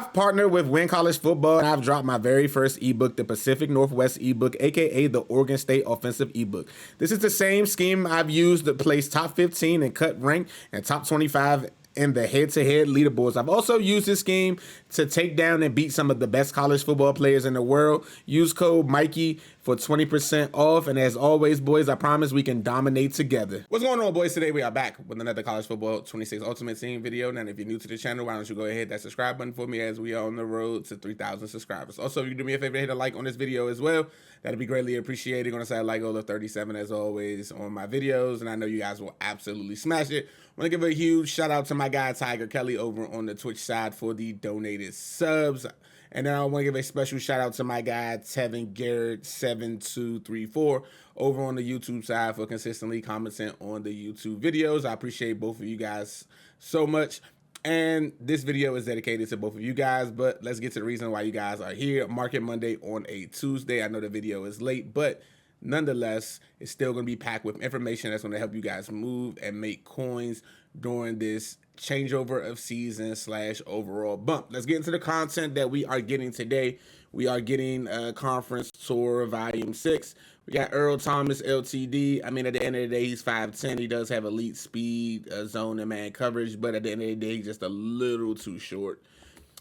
I've partnered with Win College Football, and I've dropped my very first ebook, the Pacific Northwest ebook, aka the Oregon State Offensive ebook. This is the same scheme I've used to place top 15 and cut rank and top 25 in the head-to-head leaderboards. I've also used this scheme to take down and beat some of the best college football players in the world. Use code Mikey for 20% off. And as always, boys, I promise we can dominate together. What's going on, boys? Today we are back with another College Football 26 Ultimate Team video. Now, if you're new to the channel, why don't you go ahead and hit that subscribe button for me as we are on the road to 3,000 subscribers. Also, if you do me a favor, hit a like on this video as well. That'd be greatly appreciated. Gonna say a like goal of 37 as always on my videos, and I know you guys will absolutely smash it. Want to give a huge shout out to my guy Tiger Kelly over on the Twitch side for the donated subs. And then I want to give a special shout out to my guy Tevin Garrett 7234 over on the YouTube side for consistently commenting on the YouTube videos. I appreciate both of you guys so much. And this video is dedicated to both of you guys, but let's get to the reason why you guys are here. Market Monday on a Tuesday. I know the video is late, but nonetheless, it's still going to be packed with information that's going to help you guys move and make coins during this changeover of season / overall bump. Let's get into the content that we are getting today. We are getting Conference Tour Volume 6. We got Earl Thomas, LTD. I mean, at the end of the day, he's 5'10". He does have elite speed, zone, and man coverage, but at the end of the day, he's just a little too short.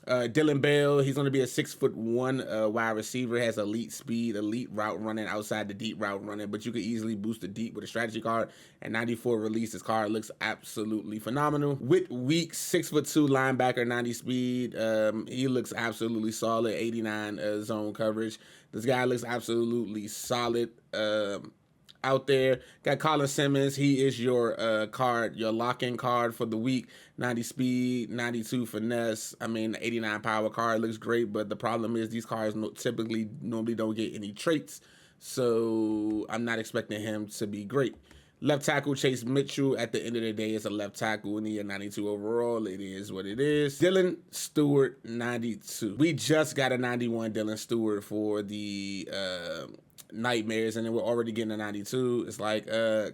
Dylan Bell, he's going to be a 6'1" wide receiver, has elite speed, elite route running, outside the deep route running, but you could easily boost the deep with a strategy card. At 94 release, this card looks absolutely phenomenal. Whit Weeks, 6'2" linebacker, 90 speed. He looks absolutely solid, 89 zone coverage. This guy looks absolutely solid. Out there, got Colin Simmons. He is your card, your lock-in card for the week. 90 speed, 92 finesse. I mean, 89 power card looks great, but the problem is these cards normally don't get any traits, so I'm not expecting him to be great. Left tackle Chase Mitchell, at the end of the day, is a left tackle and he a 92 overall. It is what it is. Dylan Stewart, 92. We just got a 91 Dylan Stewart for the Nightmares, and then we're already getting a 92. It's like,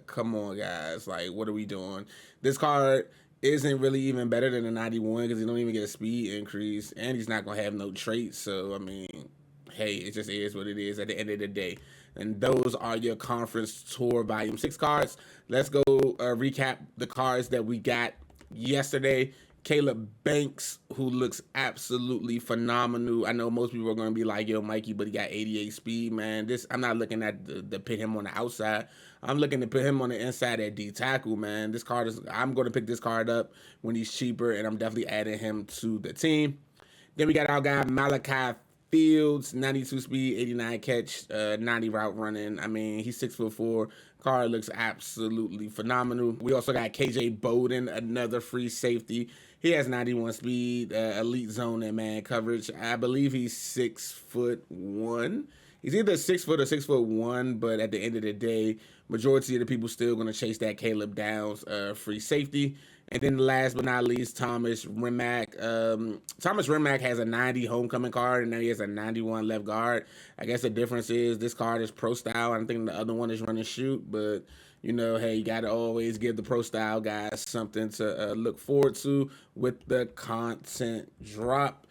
come on, guys. Like, what are we doing? This card isn't really even better than a 91 because he don't even get a speed increase, and he's not going to have no traits. So, I mean, hey, it just is what it is at the end of the day. And those are your Conference Tour Volume 6 cards. Let's go recap the cards that we got yesterday. Caleb Banks, who looks absolutely phenomenal. I know most people are going to be like, yo, Mikey, but he got 88 speed, man. I'm not looking at the put him on the outside. I'm looking to put him on the inside at D tackle, man. This card is, I'm going to pick this card up when he's cheaper, and I'm definitely adding him to the team. Then we got our guy Malachi Fields, 92 speed, 89 catch, 90 route running. I mean, he's 6'4". Card looks absolutely phenomenal. We also got KJ Bowden, another free safety. He has 91 speed, elite zone and man coverage. I believe he's 6'1". He's either 6 foot or 6'1", but at the end of the day, majority of the people still going to chase that Caleb Downs free safety. And then last but not least, Thomas Rimac. Thomas Rimac has a 90 homecoming card, and then he has a 91 left guard. I guess the difference is this card is pro style. I think the other one is run and shoot, but you know, hey, you got to always give the pro style guys something to look forward to with the content drop.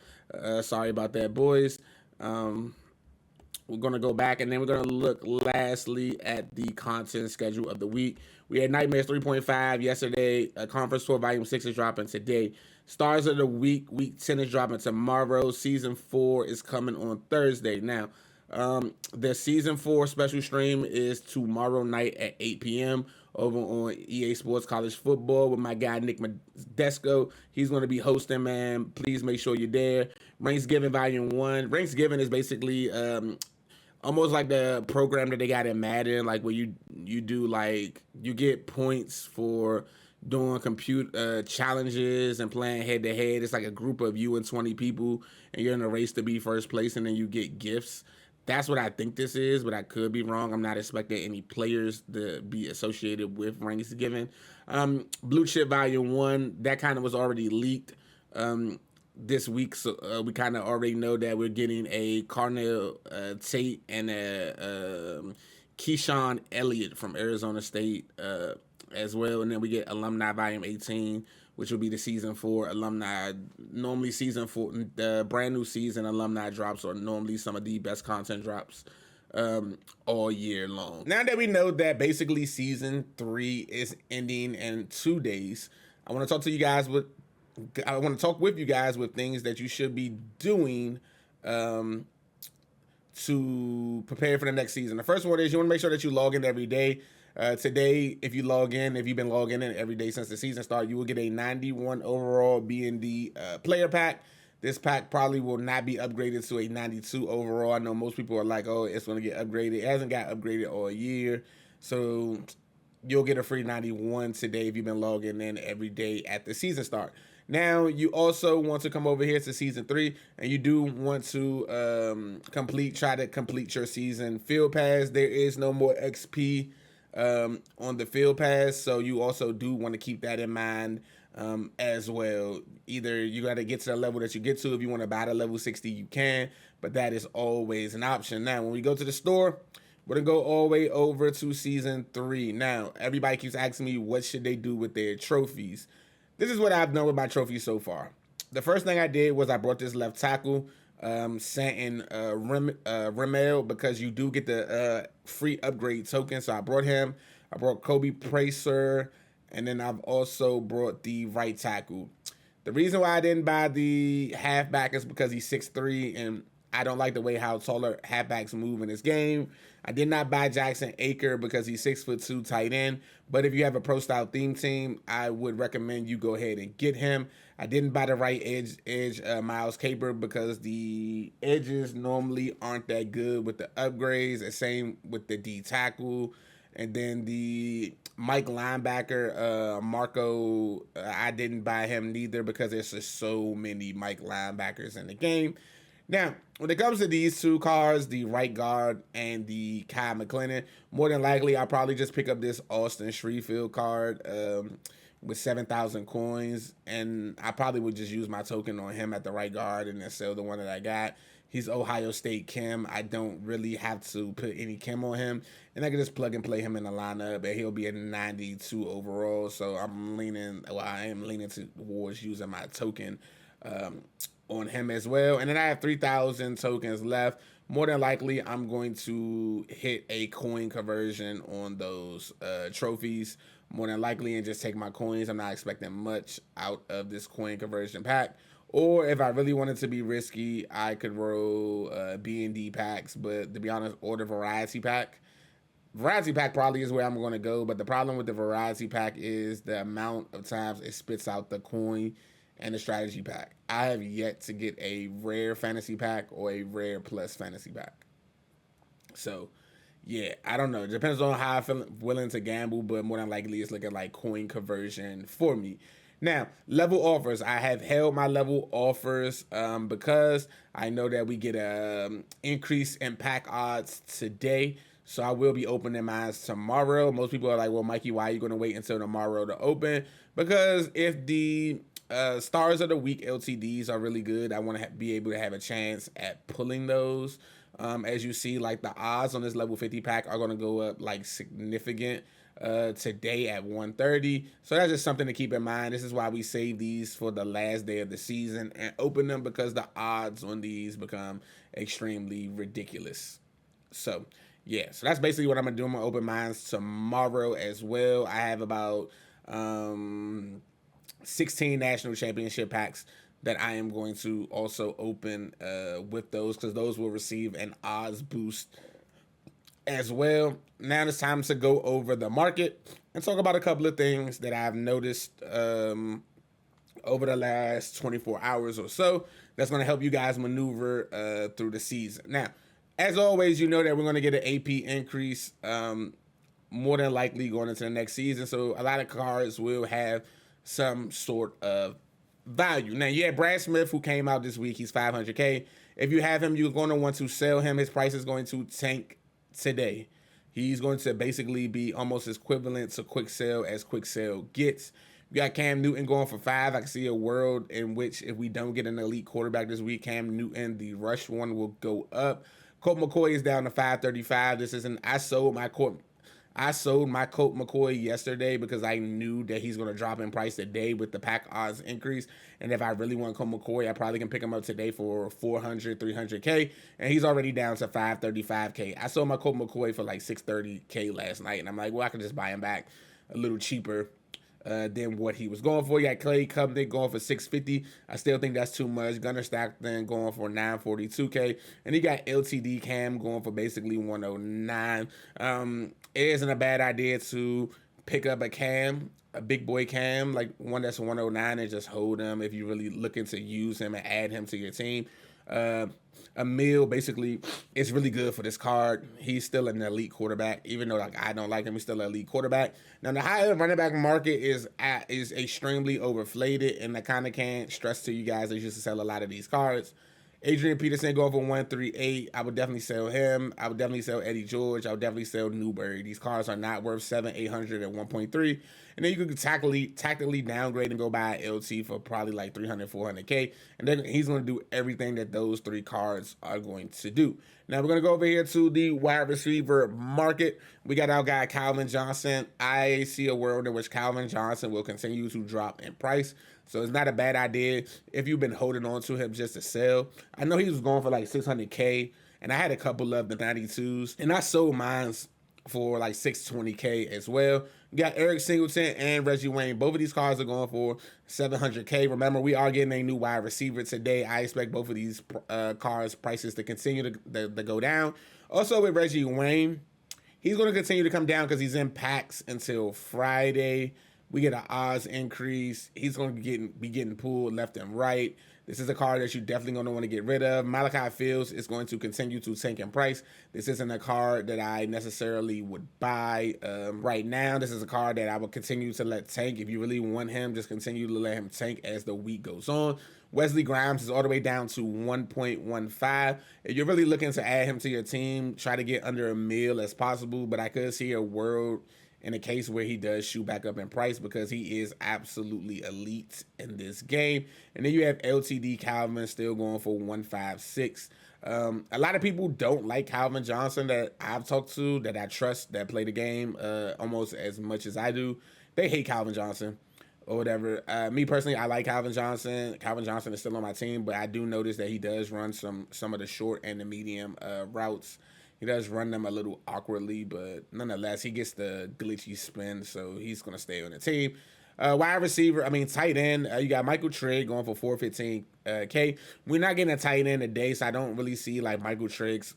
Sorry about that, boys. We're going to go back, and then we're going to look lastly at the content schedule of the week. We had Nightmares 3.5 yesterday. Conference Tour Volume 6 is dropping today. Stars of the Week, Week 10 is dropping tomorrow. Season 4 is coming on Thursday. Now, the Season 4 special stream is tomorrow night at 8 p.m. over on EA Sports College Football with my guy Nick Modesco. He's going to be hosting, man. Please make sure you're there. Ranksgiving Volume 1. Ranksgiving is basically almost like the program that they got in Madden, like where you do, like, you get points for doing compute challenges and playing head-to-head. It's like a group of you and 20 people, and you're in a race to be first place, and then you get gifts. That's what I think this is, but I could be wrong. I'm not expecting any players to be associated with Ranksgiving. Blue Chip Volume 1, that kind of was already leaked this week, so we kind of already know that we're getting a Carnell Tate and a Keyshawn Elliott from Arizona State as well. And then we get Alumni Volume 18 which will be the season 4 alumni. Normally season 4, the brand new season alumni drops are normally some of the best content drops all year long. Now that we know that basically season 3 is ending in 2 days, I want to talk with you guys with things that you should be doing to prepare for the next season. The first one is you want to make sure that you log in every day. Today, if you've been logging in every day since the season started, you will get a 91 overall B&D player pack. This pack probably will not be upgraded to a 92 overall. I know most people are like, oh, it's going to get upgraded. It hasn't got upgraded all year. So you'll get a free 91 today if you've been logging in every day at the season start. Now, you also want to come over here to season 3, and you do want to try to complete your season field pass. There is no more XP on the field pass, so you also do want to keep that in mind as well. Either you got to get to the level that you get to. If you want to buy the level 60, you can, but that is always an option. Now, when we go to the store, we're going to go all the way over to season 3. Now, everybody keeps asking me what should they do with their trophies. This is what I've done with my trophies so far. The first thing I did was I brought this left tackle, Santon Rimmel, because you do get the free upgrade token. So I brought him. I brought Kobe Pracer, and then I've also brought the right tackle. The reason why I didn't buy the halfback is because he's 6'3", and I don't like the way how taller halfbacks move in this game. I did not buy Jackson Aker because he's 6'2" tight end. But if you have a pro style theme team, I would recommend you go ahead and get him. I didn't buy the right edge Miles Caper because the edges normally aren't that good with the upgrades. The same with the D tackle. And then the Mike linebacker, Marco, I didn't buy him neither because there's just so many Mike linebackers in the game. Now, when it comes to these two cards, the right guard and the Kyle McLennan, more than likely, I'll probably just pick up this Austin Shreefield card with 7,000 coins, and I probably would just use my token on him at the right guard and then sell the one that I got. He's Ohio State Chem. I don't really have to put any Chem on him, and I can just plug and play him in the lineup, and he'll be a 92 overall, so I am leaning towards using my token on him as well. And then I have 3,000 tokens left. More than likely, I'm going to hit a coin conversion on those trophies. More than likely, and just take my coins. I'm not expecting much out of this coin conversion pack. Or if I really wanted to be risky, I could roll B&D packs. But to be honest, or the variety pack. Variety pack probably is where I'm going to go. But the problem with the variety pack is the amount of times it spits out the coin and the strategy pack. I have yet to get a rare fantasy pack or a rare plus fantasy pack. So, yeah, I don't know. It depends on how I feel willing to gamble, but more than likely it's looking like coin conversion for me. Now, level offers. I have held my level offers because I know that we get an increase in pack odds today. So I will be opening mine tomorrow. Most people are like, well, Mikey, why are you going to wait until tomorrow to open? Because if the stars of the week LTDs are really good, I want to be able to have a chance at pulling those. As you see, like the odds on this level 50 pack are going to go up like significant today at 130. So that's just something to keep in mind. This is why we save these for the last day of the season and open them, because the odds on these become extremely ridiculous. So yeah, so that's basically what I'm gonna do. I'm gonna open mine tomorrow as well. I have about 16 national championship packs that I am going to also open with those, because those will receive an odds boost as well. Now it's time to go over the market and talk about a couple of things that I've noticed over the last 24 hours or so that's going to help you guys maneuver through the season. Now, as always, you know that we're going to get an AP increase more than likely going into the next season. So a lot of cards will have some sort of value. Now, you had Brad Smith, who came out this week. He's 500K. If you have him, you're going to want to sell him. His price is going to tank today. He's going to basically be almost as equivalent to quick sale as quick sale gets. You got Cam Newton going for 5. I can see a world in which if we don't get an elite quarterback this week, Cam Newton, the rush one, will go up. Colt McCoy is down to 535. This isn't. I sold my Colt I sold my Colt McCoy yesterday because I knew that he's going to drop in price today with the pack odds increase. And if I really want Colt McCoy, I probably can pick him up today for 400, 300K. And he's already down to 535K. I sold my Colt McCoy for like 630K last night. And I'm like, well, I can just buy him back a little cheaper than what he was going for. You got Clay Covenant going for 650. I still think that's too much. Gunnar Stockton going for 942K. And you got LTD Cam going for basically 109. It isn't a bad idea to pick up a Cam, a big boy Cam, like one that's 109, and just hold him if you're really looking to use him and add him to your team. Emil basically is really good for this card. He's still an elite quarterback, even though like I don't like him. He's still an elite quarterback. Now the high running back market is extremely overflated, and I kind of can't stress to you guys that you should sell a lot of these cards. Adrian Peterson going for 138. I would definitely sell him. I would definitely sell Eddie George. I would definitely sell Newberry. These cards are not worth 700, 800 at 1.3. And then you could tactically downgrade and go buy an LT for probably like 300, 400K. And then he's going to do everything that those three cards are going to do. Now we're going to go over here to the wide receiver market. We got our guy Calvin Johnson. I see a world in which Calvin Johnson will continue to drop in price. So it's not a bad idea if you've been holding on to him just to sell. I know he was going for like 600K, and I had a couple of the 92s, and I sold mine for like 620K as well. You got Eric Singleton and Reggie Wayne. Both of these cards are going for 700K. Remember, we are getting a new wide receiver today. I expect both of these cards prices to continue to go down. Also with Reggie Wayne, he's going to continue to come down because he's in packs until Friday. We get an odds increase. He's going to be getting pulled left and right. This is a card that you're definitely going to want to get rid of. Malachi Fields is going to continue to tank in price. This isn't a card that I necessarily would buy right now. This is a card that I will continue to let tank. If you really want him, just continue to let him tank as the week goes on. Wesley Grimes is all the way down to 1.15. If you're really looking to add him to your team, try to get under $1 million as possible. But I could see a world in a case where he does shoot back up in price because he is absolutely elite in this game. And then you have LTD Calvin still going for 156. A lot of people don't like Calvin Johnson that I've talked to, that I trust, that play the game almost as much as I do. They hate Calvin Johnson or whatever. Me personally, I like Calvin Johnson. Calvin Johnson is still on my team, but I do notice that he does run some of the short and the medium routes. He does run them a little awkwardly, but nonetheless, he gets the glitchy spin, so he's going to stay on the team. Wide receiver, tight end, you got Michael Trigg going for 415K. We're not getting a tight end today, so I don't really see like Michael Trigg's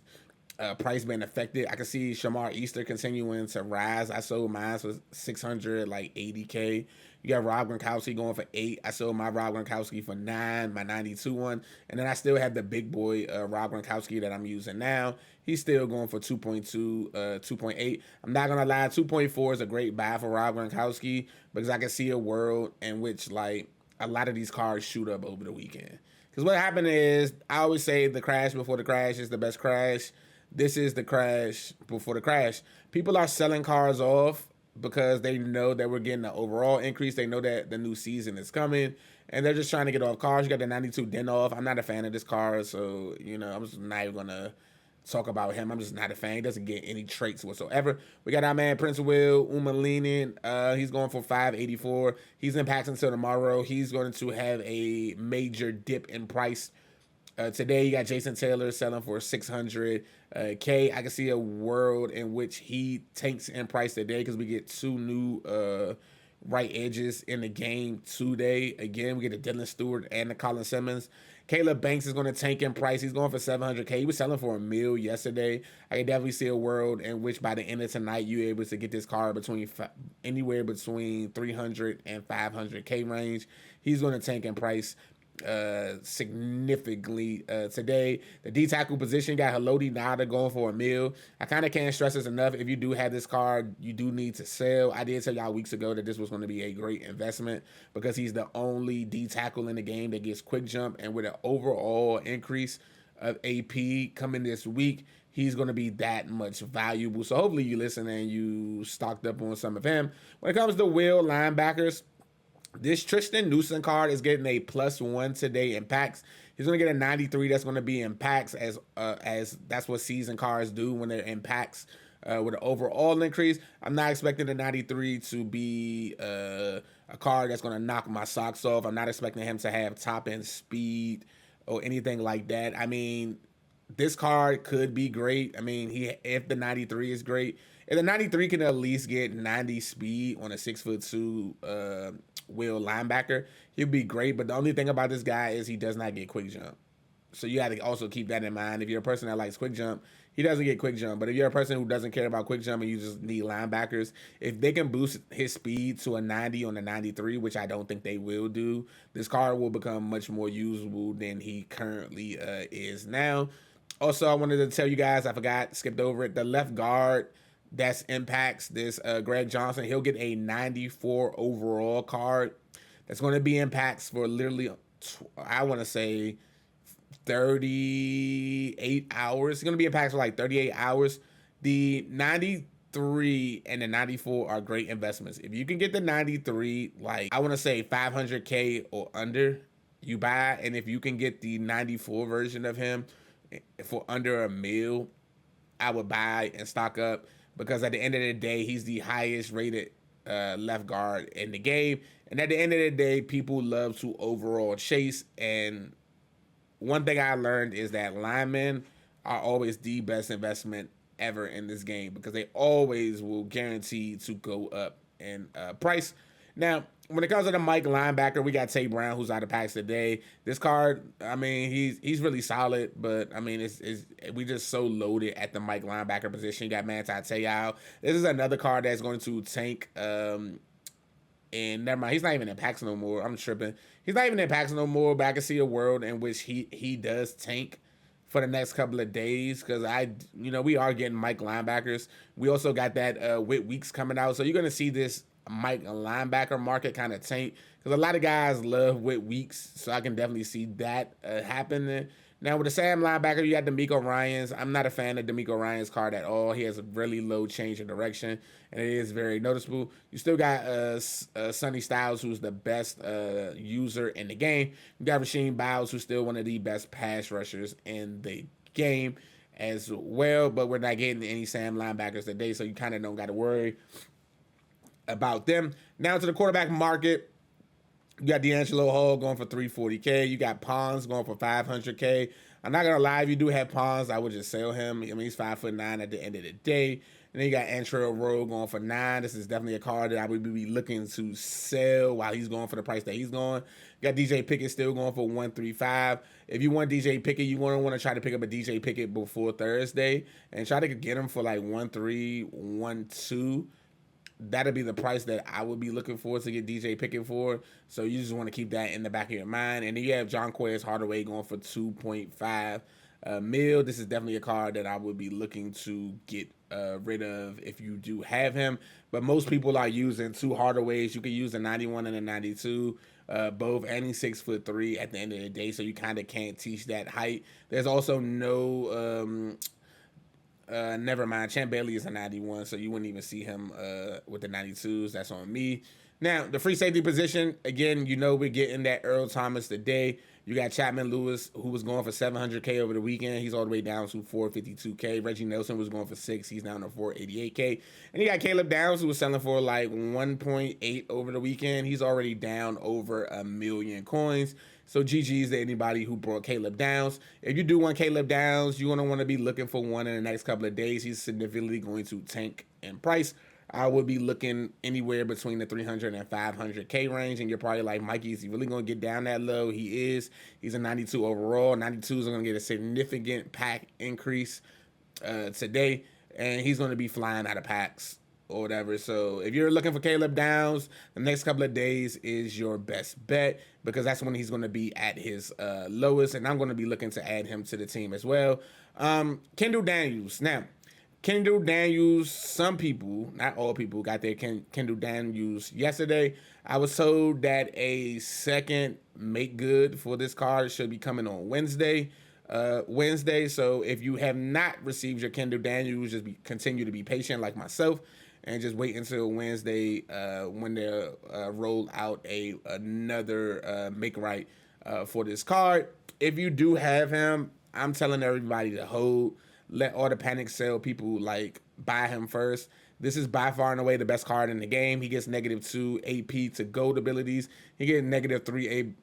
price being affected. I can see Shamar Easter continuing to rise. I sold mine for 680K. You got Rob Gronkowski going for 8. I sold my Rob Gronkowski for 9, my 92 one. And then I still have the big boy Rob Gronkowski that I'm using now. He's still going for 2.2, 2.8. I'm not going to lie, 2.4 is a great buy for Rob Gronkowski because I can see a world in which like a lot of these cards shoot up over the weekend. Because what happened is, I always say the crash before the crash is the best crash. This is the crash before the crash. People are selling cars off because they know that we're getting an overall increase. They know that the new season is coming, and they're just trying to get off cars. You got the 92 Dinoff. I'm not a fan of this car, so, I'm just not even going to talk about him. I'm just not a fan. He doesn't get any traits whatsoever. We got our man Prince Will Umalinin. He's going for 584. He's in packs until tomorrow. He's going to have a major dip in price. Today, you got Jason Taylor selling for 600K. I can see a world in which he tanks in price today because we get 2 new right edges in the game today. Again, we get the Dylan Stewart and the Colin Simmons. Caleb Banks is going to tank in price. He's going for 700K. He was selling for $1 million yesterday. I can definitely see a world in which by the end of tonight, you're able to get this card anywhere between 300 and 500K range. He's going to tank in price significantly today. The D tackle position got Haloti Ngata going for $1 million. I kind of can't stress this enough. If you do have this card, you do need to sell. I did tell y'all weeks ago that this was going to be a great investment because he's the only D tackle in the game that gets quick jump, and with an overall increase of AP coming this week, he's going to be that much valuable. So hopefully you listen and you stocked up on some of him. When it comes to will linebackers, this Tristan Newsom card is getting a +1 today in packs. He's going to get a 93 that's going to be in packs as that's what season cards do when they're in packs. with an overall increase. I'm not expecting the 93 to be a card that's going to knock my socks off. I'm not expecting him to have top end speed or anything like that. I mean, this card could be great. I mean, if the 93 is great, if the 93 can at least get 90 speed on a 6'2" wheel linebacker, he'll be great. But the only thing about this guy is he does not get quick jump. So you got to also keep that in mind. If you're a person that likes quick jump, he doesn't get quick jump. But if you're a person who doesn't care about quick jump and you just need linebackers, if they can boost his speed to a 90 on the 93, which I don't think they will do, this card will become much more usable than he currently is now. Also, I wanted to tell you guys, I forgot, skipped over it, the left guard that's impacts this Greg Johnson, he'll get a 94 overall card. That's going to be impacts for literally, I want to say, 38 hours. It's going to be impacts for like 38 hours. The 93 and the 94 are great investments. If you can get the 93, like I want to say 500K or under, you buy. And if you can get the 94 version of him for under $1 million, I would buy and stock up, because at the end of the day, he's the highest rated left guard in the game. And at the end of the day, people love to overall chase. And one thing I learned is that linemen are always the best investment ever in this game, because they always will guarantee to go up in price. Now, when it comes to the Mike linebacker, we got Tay Brown, who's out of packs today. This card, I mean, he's really solid, but I mean, we just so loaded at the Mike linebacker position. You got Manti Te'o. This is another card that's going to tank. And never mind, he's not even in packs no more. I'm tripping. He's not even in packs no more, but I can see a world in which he does tank for the next couple of days, because we are getting Mike linebackers. We also got that Whit Weeks coming out, so you're gonna see this Mike linebacker market kind of tank, because a lot of guys love Whit Weeks, so I can definitely see that happening. Now with the Sam linebacker, you got DeMeco Ryans. I'm not a fan of DeMeco Ryans card at all. He has a really low change in direction, and it is very noticeable. You still got Sonny Styles, who's the best user in the game. You got Rasheem Bowles, who's still one of the best pass rushers in the game as well, but we're not getting any Sam linebackers today, so you kind of don't got to worry about them. Now to the quarterback market. You got D'Angelo Hall going for $340K. You got Pons going for $500K. I'm not gonna lie, if you do have Pons, I would just sell him. I mean, he's 5'9" at the end of the day. And then you got Antrell Rowe going for $9. This is definitely a card that I would be looking to sell while he's going for the price that he's going. You got DJ Pickett still going for $135. If you want DJ Pickett, you want to try to pick up a DJ Pickett before Thursday and try to get him for like $1.3, $1.2. That'll be the price that I would be looking for to get DJ Pickett for. So you just want to keep that in the back of your mind. And then you have Jonquez Hardaway going for $2.5 million. This is definitely a card that I would be looking to get rid of if you do have him. But most people are using two Hardaways. You can use a 91 and a 92. Both, and he's 6'3" at the end of the day, so you kind of can't teach that height. There's also no never mind. Champ Bailey is a 91, so you wouldn't even see him with the 92s. That's on me. Now, the free safety position, again, we're getting that Earl Thomas today. You got Chapman Lewis, who was going for $700K over the weekend. He's all the way down to $452K. Reggie Nelson was going for $6. He's down to $488K. And you got Caleb Downs, who was selling for like 1.8 over the weekend. He's already down over 1 million coins. So GG's to anybody who brought Caleb Downs. If you do want Caleb Downs, you're going to want to be looking for one in the next couple of days. He's significantly going to tank in price. I would be looking anywhere between the 300 and 500K range. And you're probably like, Mikey, is he really going to get down that low? He is. He's a 92 overall. 92s are going to get a significant pack increase today. And he's going to be flying out of packs or whatever. So if you're looking for Caleb Downs, the next couple of days is your best bet, because that's when he's going to be at his lowest, and I'm going to be looking to add him to the team as well. Kendall Daniels. Now, Kendall Daniels, some people, not all people, got their Kendall Daniels yesterday. I was told that a second make good for this card should be coming on Wednesday. So if you have not received your Kendall Daniels, just continue to be patient like myself, and just wait until Wednesday when they roll out another make right for this card. If you do have him, I'm telling everybody to hold. let all the panic sell people like buy him first. This is by far and away the best card in the game. He gets -2 AP to gold abilities. He gets -3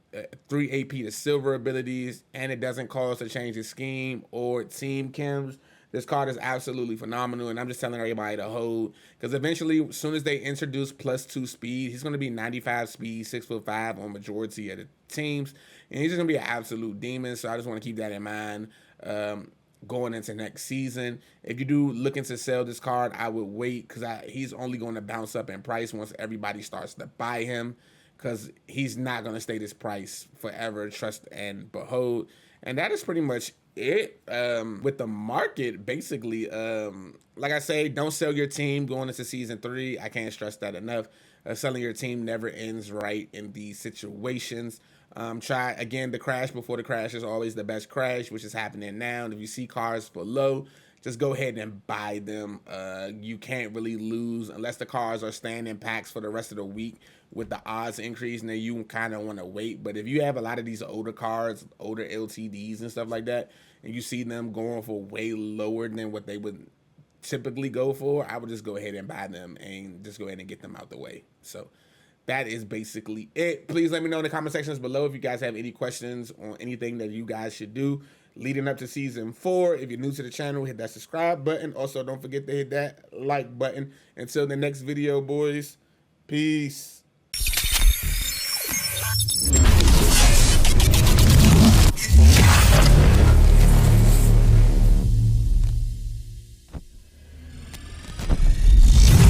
AP to silver abilities, and it doesn't cost to change his scheme or team chems. This card is absolutely phenomenal, and I'm just telling everybody to hold, because eventually, as soon as they introduce +2 speed, he's going to be 95 speed, 6'5" on majority of the teams, and he's just going to be an absolute demon. So I just want to keep that in mind. Going into next season, if you do looking to sell this card, I would wait, because he's only going to bounce up in price once everybody starts to buy him, because he's not going to stay this price forever. Trust and behold. And that is pretty much it with the market, basically. Like I say, don't sell your team going into season 3. I can't stress that enough. Selling your team never ends right in these situations. Try again, the crash before the crash is always the best crash, which is happening now. And if you see cars below, just go ahead and buy them. You can't really lose unless the cars are staying in packs for the rest of the week with the odds increase. And then you kind of want to wait. But if you have a lot of these older cars, older LTDs and stuff like that, and you see them going for way lower than what they would typically go for, I would just go ahead and buy them and just go ahead and get them out the way. So that is basically it. Please let me know in the comment sections below if you guys have any questions on anything that you guys should do leading up to season 4. If you're new to the channel, hit that subscribe button. Also, don't forget to hit that like button. Until the next video, boys, peace.